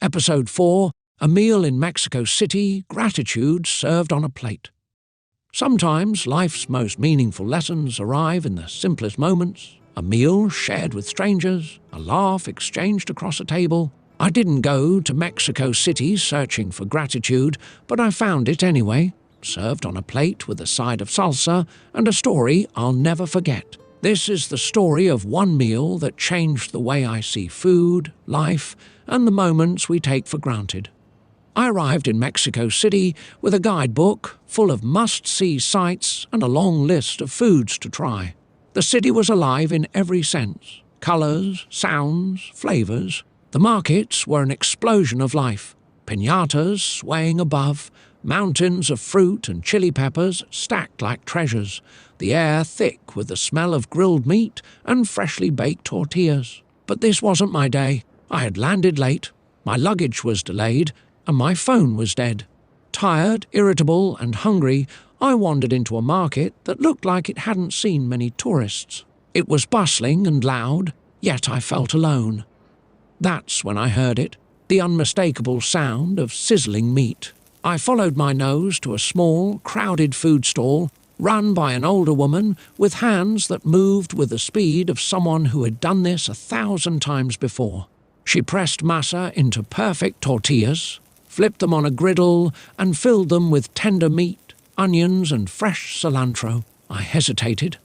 Episode 4, A Meal in Mexico City, Gratitude Served on a Plate. Sometimes life's most meaningful lessons arrive in the simplest moments. A meal shared with strangers, a laugh exchanged across a table. I didn't go to Mexico City searching for gratitude, but I found it anyway, served on a plate with a side of salsa and a story I'll never forget. This is the story of one meal that changed the way I see food, life, and the moments we take for granted. I arrived in Mexico City with a guidebook full of must-see sights and a long list of foods to try. The city was alive in every sense. Colors, sounds, flavors. The markets were an explosion of life. Piñatas swaying above, mountains of fruit and chili peppers stacked like treasures, the air thick with the smell of grilled meat and freshly baked tortillas. But this wasn't my day. I had landed late, my luggage was delayed, and my phone was dead. Tired, irritable, and hungry, I wandered into a market that looked like it hadn't seen many tourists. It was bustling and loud, yet I felt alone. That's when I heard it, the unmistakable sound of sizzling meat. I followed my nose to a small, crowded food stall, run by an older woman with hands that moved with the speed of someone who had done this 1,000 times before. She pressed masa into perfect tortillas, flipped them on a griddle, and filled them with tender meat, onions, and fresh cilantro. I hesitated,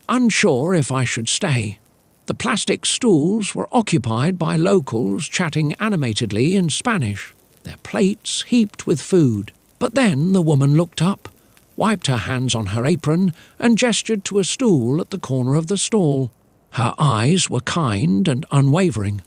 unsure if I should stay. The plastic stools were occupied by locals chatting animatedly in Spanish, their plates heaped with food. But then the woman looked up, wiped her hands on her apron, and gestured to a stool at the corner of the stall. Her eyes were kind and unwavering.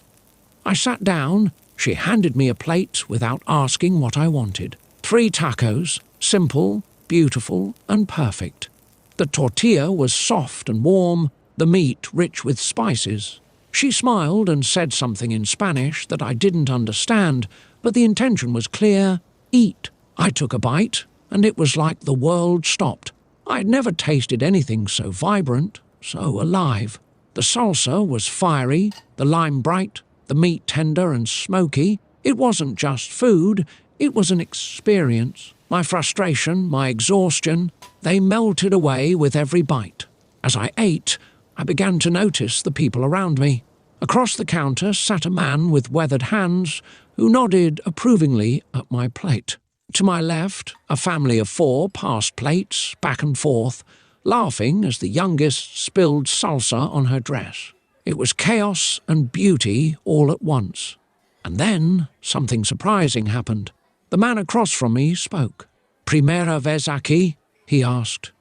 I sat down. She handed me a plate without asking what I wanted. 3 tacos, simple, beautiful, and perfect. The tortilla was soft and warm, the meat rich with spices. She smiled and said something in Spanish that I didn't understand, but the intention was clear: eat. I took a bite, and it was like the world stopped. I had never tasted anything so vibrant, so alive. The salsa was fiery, the lime bright, the meat tender and smoky. It wasn't just food, it was an experience. My frustration, my exhaustion, they melted away with every bite. As I ate, I began to notice the people around me. Across the counter sat a man with weathered hands who nodded approvingly at my plate. To my left, a family of 4 passed plates back and forth, laughing as the youngest spilled salsa on her dress. It was chaos and beauty all at once. And then something surprising happened. The man across from me spoke. "Primera vez aquí?" he asked.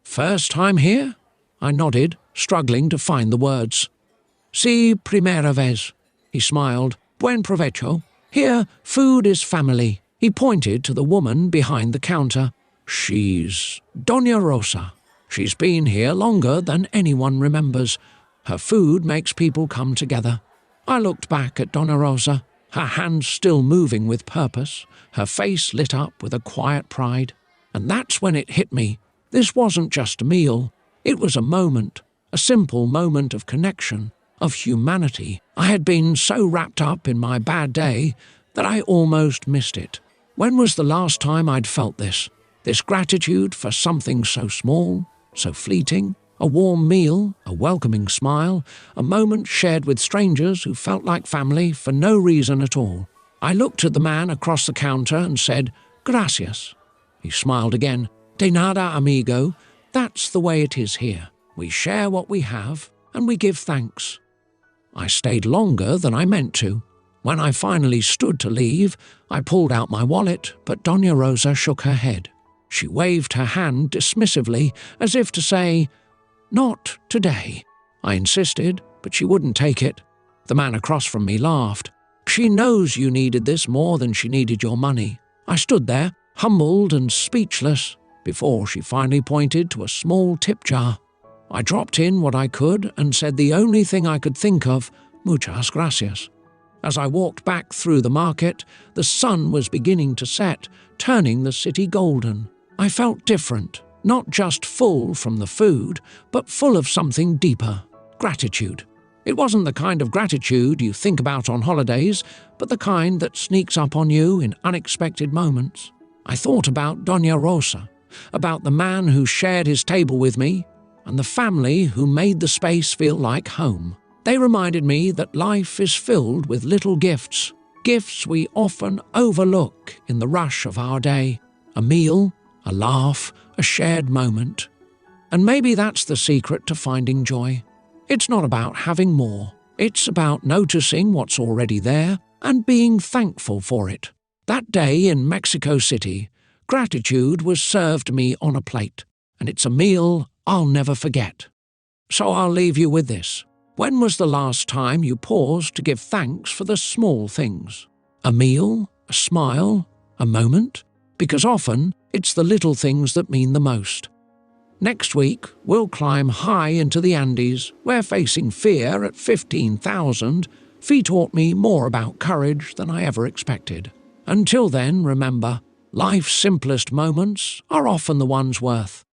"First time here?" I nodded, struggling to find the words. "Sí, primera vez." He smiled. "Buen provecho. Here, food is family." He pointed to the woman behind the counter. "She's Doña Rosa. She's been here longer than anyone remembers. Her food makes people come together." I looked back at Doña Rosa, her hands still moving with purpose, her face lit up with a quiet pride. And that's when it hit me. This wasn't just a meal. It was a moment, a simple moment of connection, of humanity. I had been so wrapped up in my bad day that I almost missed it. When was the last time I'd felt this gratitude for something so small, so fleeting? A warm meal, a welcoming smile, a moment shared with strangers who felt like family for no reason at all. I looked at the man across the counter and said, "Gracias." He smiled again. "De nada, amigo. That's the way it is here. We share what we have, and we give thanks." I stayed longer than I meant to. When I finally stood to leave, I pulled out my wallet, but Doña Rosa shook her head. She waved her hand dismissively, as if to say, "Not today." I insisted, but she wouldn't take it. The man across from me laughed. "She knows you needed this more than she needed your money." I stood there, humbled and speechless, before she finally pointed to a small tip jar. I dropped in what I could and said the only thing I could think of, "Muchas gracias." As I walked back through the market, the sun was beginning to set, turning the city golden. I felt different. Not just full from the food, but full of something deeper, gratitude. It wasn't the kind of gratitude you think about on holidays, but the kind that sneaks up on you in unexpected moments. I thought about Doña Rosa, about the man who shared his table with me, and the family who made the space feel like home. They reminded me that life is filled with little gifts, gifts we often overlook in the rush of our day. A meal, a laugh, a shared moment. And maybe that's the secret to finding joy. It's not about having more. It's about noticing what's already there and being thankful for it. That day in Mexico City, gratitude was served me on a plate, and it's a meal I'll never forget. So I'll leave you with this. When was the last time you paused to give thanks for the small things? A meal, a smile, a moment? Because often it's the little things that mean the most. Next week, we'll climb high into the Andes, where facing fear at 15,000 feet taught me more about courage than I ever expected. Until then, remember, life's simplest moments are often the ones worth